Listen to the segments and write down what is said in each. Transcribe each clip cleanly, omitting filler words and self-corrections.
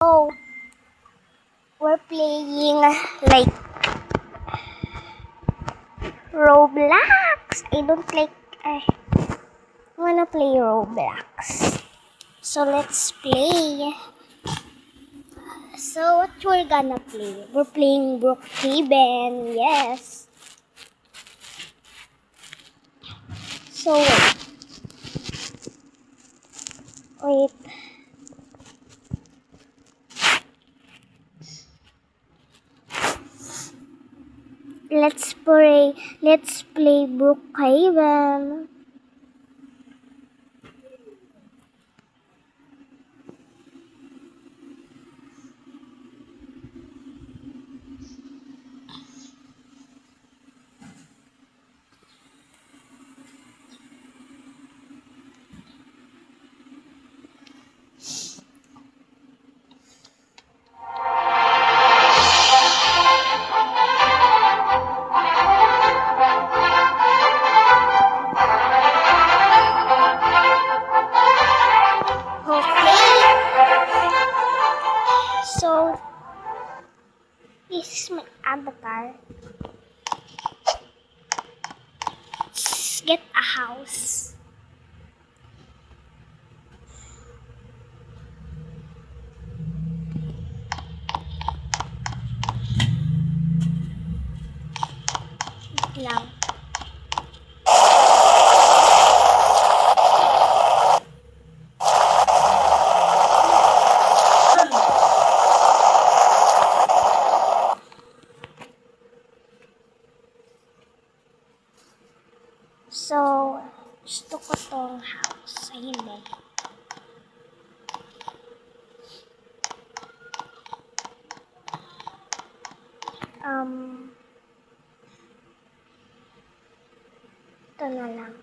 Oh, we're playing like Roblox. I don't like. I wanna play Roblox. So let's play. So what we're gonna play? We're playing Brookhaven. Yes. So wait. Let's play Brookhaven. So, this is my avatar. Let's get a house. Wait lang. So, gusto ko tong house. Ayun ba? Ito na lang.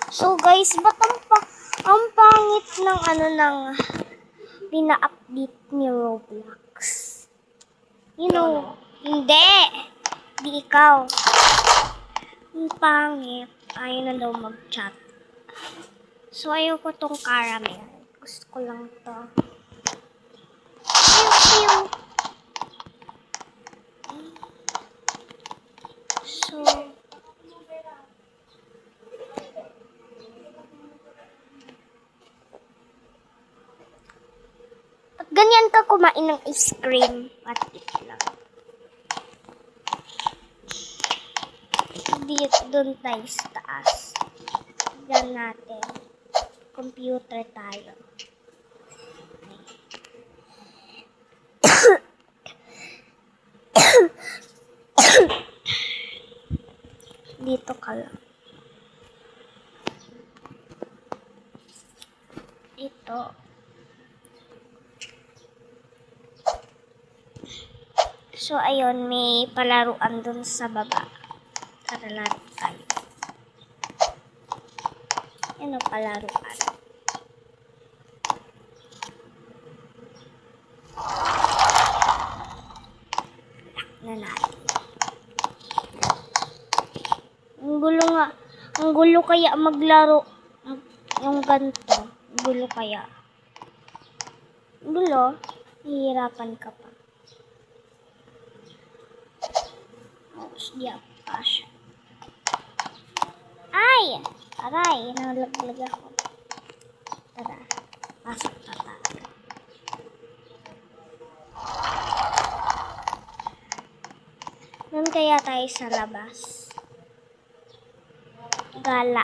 So guys, ba't ang pangit ng pina-update ni Roblox? You know, hindi ikaw. Ang pangit. Ayaw na daw mag-chat. So ayaw ko tong caramel. Gusto ko lang to. Ayaw. So, pag ganyan ka kumain ng ice cream, patik lang. Dito doon tayo sa taas. Diyan natin. Computer tayo. Dito ka lang. Ito. So, ayun, may palaruan dun sa baba. Tara laro tayo. Ano palaruan? Na natin. Ang gulo nga. Ang gulo kaya maglaro. Yung ganito. Ang gulo kaya. Ang gulo. Hihirapan ka pa. Di ako kasya. Ay! Aray! Nalaglag ako. Tara. Pasok na tayo. Doon kaya tayo sa labas. Gala.